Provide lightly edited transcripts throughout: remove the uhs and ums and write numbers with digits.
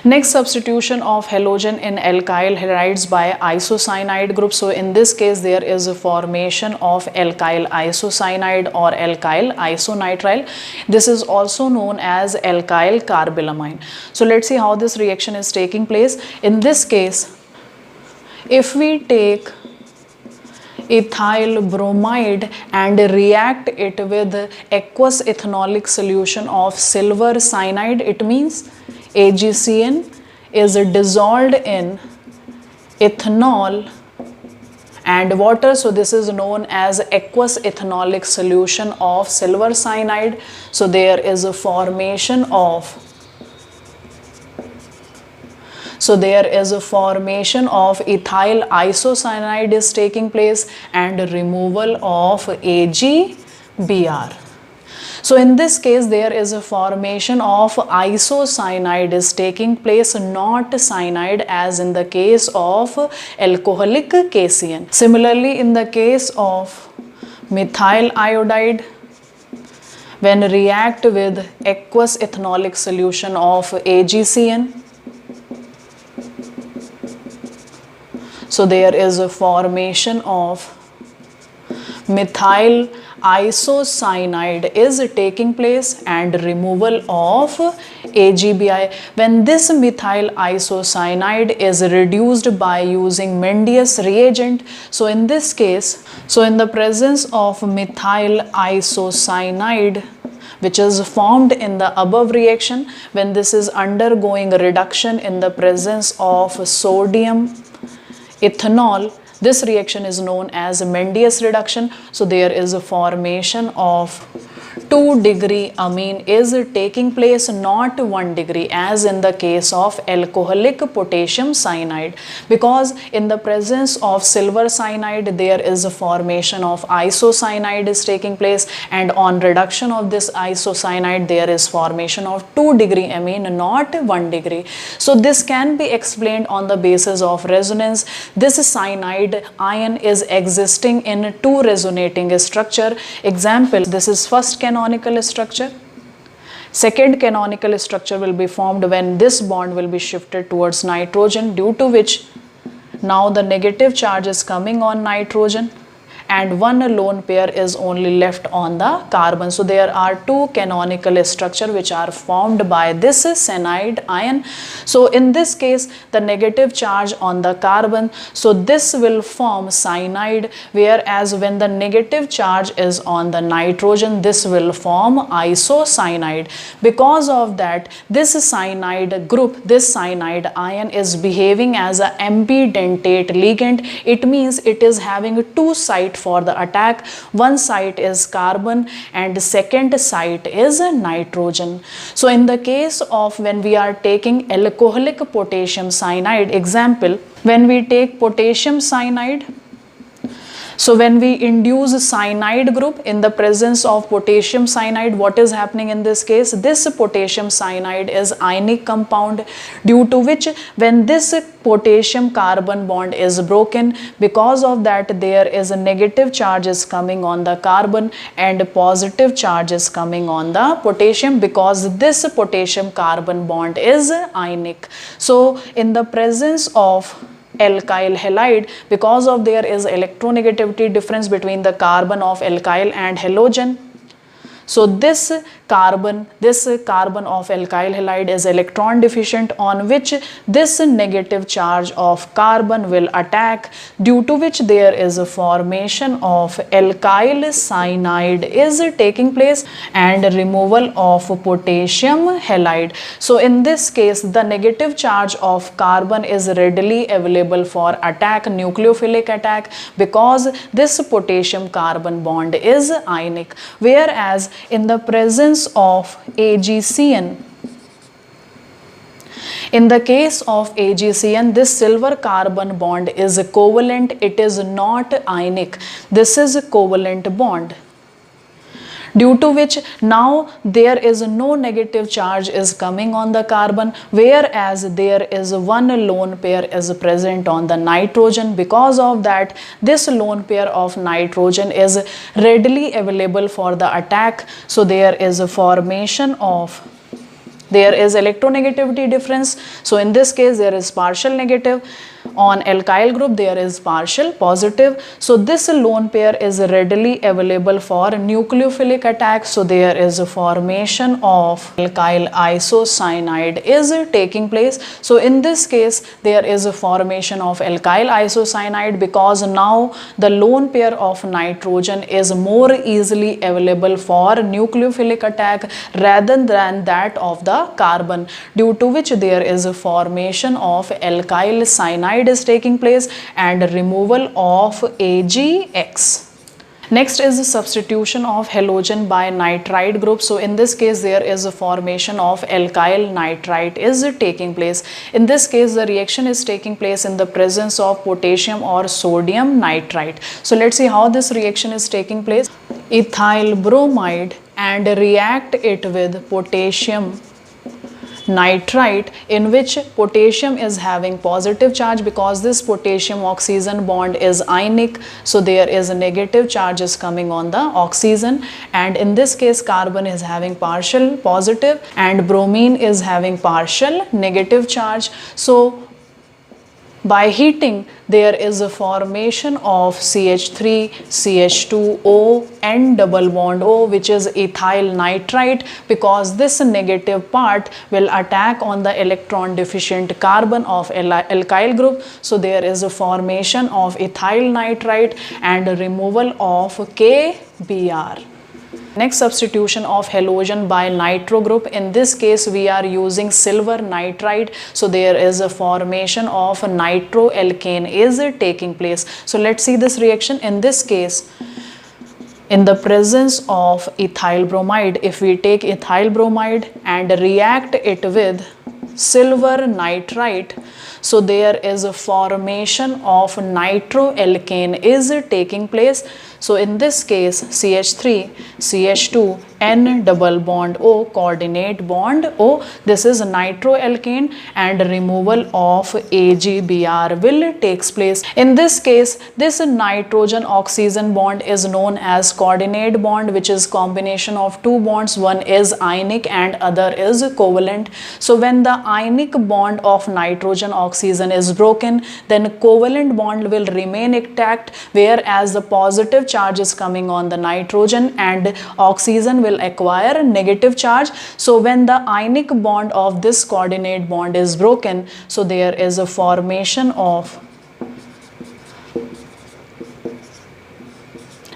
Next, substitution of halogen in alkyl halides by isocyanide group. So in this case there is a formation of alkyl isocyanide or alkyl isonitrile. This is also known as alkyl carbylamine. So let's see how this reaction is taking place. In this case, if we take ethyl bromide and react it with aqueous ethanolic solution of silver cyanide, it means AgCN is dissolved in ethanol and water. So this is known as aqueous ethanolic solution of silver cyanide. So there is a formation of ethyl isocyanide is taking place and removal of AgBr. So in this case there is a formation of isocyanide is taking place, not cyanide as in the case of alcoholic KCN. Similarly, in the case of methyl iodide, when react with aqueous ethanolic solution of AgCN, so there is a formation of methyl isocyanide is taking place and removal of AgBi. When this methyl isocyanide is reduced by using Mendius reagent, so in this case, so in the presence of methyl isocyanide which is formed in the above reaction, when this is undergoing reduction in the presence of sodium ethanol, this reaction is known as Mendius reduction. So there is a formation of 2-degree amine is taking place, not 1 degree as in the case of alcoholic potassium cyanide, because in the presence of silver cyanide there is a formation of isocyanide is taking place, and on reduction of this isocyanide there is formation of 2-degree amine, not 1 degree. So this can be explained on the basis of resonance. This cyanide ion is existing in 2 resonating structure. Example, this is first canonical structure. Second canonical structure will be formed when this bond will be shifted towards nitrogen, due to which now the negative charge is coming on nitrogen and one lone pair is only left on the carbon. So there are 2 canonical structure which are formed by this cyanide ion. So in this case the negative charge on the carbon, so this will form cyanide, whereas when the negative charge is on the nitrogen, this will form isocyanide. Because of that, this cyanide group, this cyanide ion is behaving as a ambidentate ligand. It means it is having 2 sites for the attack. One site is carbon and second site is nitrogen. So in the case of when we are taking alcoholic potassium cyanide, example, when we take potassium cyanide, so when we induce cyanide group in the presence of potassium cyanide, what is happening in this case? This potassium cyanide is ionic compound, due to which when this potassium carbon bond is broken, because of that there is a negative charges coming on the carbon and positive charges coming on the potassium, because this potassium carbon bond is ionic. So in the presence of alkyl halide, because of there is electronegativity difference between the carbon of alkyl and halogen, so this carbon of alkyl halide is electron deficient, on which this negative charge of carbon will attack, due to which there is a formation of alkyl cyanide is taking place and removal of potassium halide. So in this case the negative charge of carbon is readily available for attack, nucleophilic attack, because this potassium carbon bond is ionic, whereas in the presence of AgCN, in the case of AgCN, this silver carbon bond is covalent, it is not ionic. This is a covalent bond, due to which now there is no negative charge is coming on the carbon, whereas there is one lone pair is present on the nitrogen. Because of that, this lone pair of nitrogen is readily available for the attack. So there is a formation of there is electronegativity difference. So in this case there is partial negative. On alkyl group there is partial positive. So this lone pair is readily available for nucleophilic attack. So there is a formation of alkyl isocyanide is taking place. So in this case there is a formation of alkyl isocyanide because now the lone pair of nitrogen is more easily available for nucleophilic attack rather than that of the carbon, due to which there is a formation of alkyl cyanide is taking place and removal of AgX. Next is the substitution of halogen by nitrite group. So in this case there is a formation of alkyl nitrite is taking place. In this case the reaction is taking place in the presence of potassium or sodium nitrite. So let's see how this reaction is taking place. Ethyl bromide and react it with potassium nitrite, in which potassium is having positive charge because this potassium oxygen bond is ionic, so there is a negative charge is coming on the oxygen, and in this case carbon is having partial positive and bromine is having partial negative charge. So by heating there is a formation of CH3, CH2O and double bond O, which is ethyl nitrite, because this negative part will attack on the electron deficient carbon of alkyl group. So there is a formation of ethyl nitrite and removal of KBr. Next, substitution of halogen by nitro group. In this case we are using silver nitrite, so there is a formation of nitroalkane is taking place. So let's see this reaction. In this case, in the presence of ethyl bromide, if we take ethyl bromide and react it with silver nitrite, so there is a formation of nitroalkane is taking place. So in this case CH3, CH2 N double bond O, coordinate bond O, this is nitroalkane, and removal of AgBr will takes place. In this case this nitrogen oxygen bond is known as coordinate bond, which is combination of two bonds, one is ionic and other is covalent. So when the ionic bond of nitrogen oxygen is broken, then covalent bond will remain intact, whereas the positive charge is coming on the nitrogen and oxygen will acquire negative charge. So when the ionic bond of this coordinate bond is broken, so there is a formation of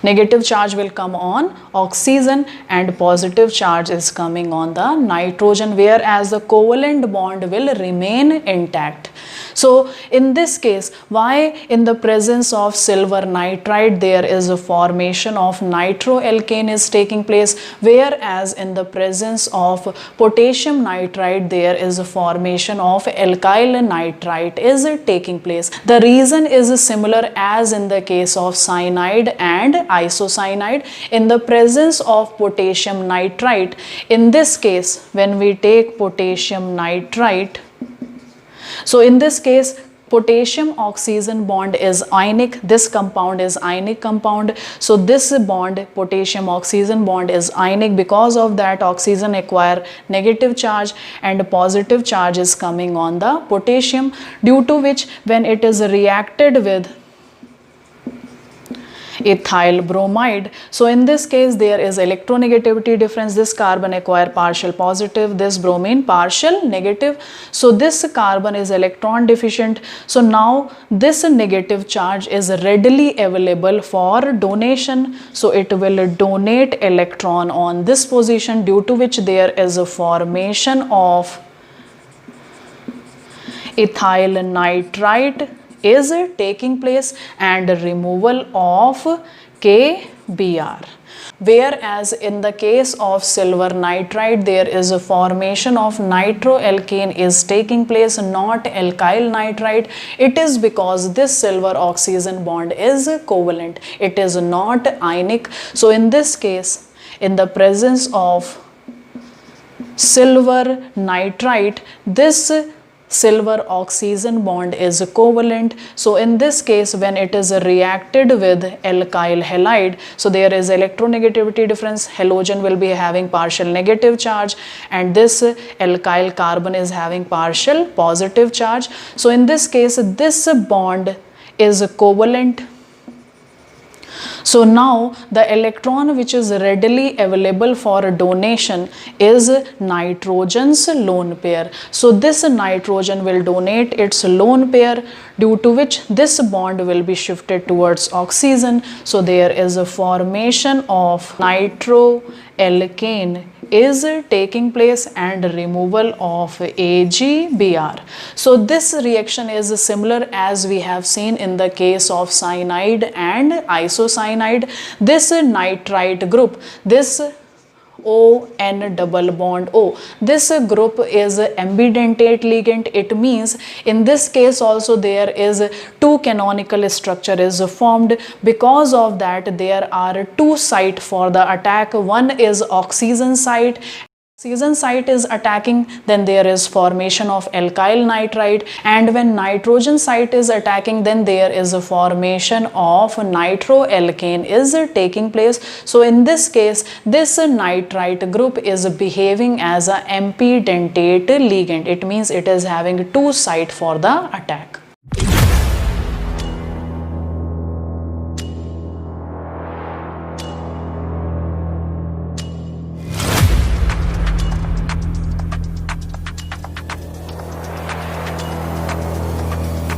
negative charge will come on oxygen and positive charge is coming on the nitrogen, whereas the covalent bond will remain intact. So in this case, why in the presence of silver nitrite there is a formation of nitroalkane is taking place, whereas in the presence of potassium nitrite there is a formation of alkyl nitrite is taking place. The reason is similar as in the case of cyanide and isocyanide. In the presence of potassium nitrite, in this case when we take potassium nitrite, so in this case potassium oxygen bond is ionic, this compound is ionic compound, so this bond potassium oxygen bond is ionic, because of that oxygen acquire negative charge and positive charge is coming on the potassium, due to which when it is reacted with ethyl bromide, so in this case there is electronegativity difference, this carbon acquire partial positive, this bromine partial negative, so this carbon is electron deficient, so now this negative charge is readily available for donation, so it will donate electron on this position, due to which there is a formation of ethyl nitrite is taking place and removal of KBr. Whereas in the case of silver nitrite there is a formation of nitroalkane is taking place, not alkyl nitrite. It is because this silver oxygen bond is covalent, it is not ionic. So in this case, in the presence of silver nitrite, this silver oxygen bond is covalent. So in this case, when it is reacted with alkyl halide, so there is electronegativity difference. Halogen will be having partial negative charge and this alkyl carbon is having partial positive charge. So in this case, this bond is covalent. So now the electron which is readily available for donation is nitrogen's lone pair. So this nitrogen will donate its lone pair, due to which this bond will be shifted towards oxygen. So there is a formation of nitroalkane is taking place and removal of AgBr. So this reaction is similar as we have seen in the case of cyanide and isocyanide. This nitrite group, this O-N double bond O. This group is ambidentate ligand. It means in this case also there is two canonical structure is formed. Because of that, there are two sites for the attack. One is oxygen site. Oxygen site is attacking, then there is formation of alkyl nitrite, and when nitrogen site is attacking, then there is a formation of nitroalkane is taking place. So in this case, this nitrite group is behaving as a ambidentate ligand. It means it is having two sites for the attack.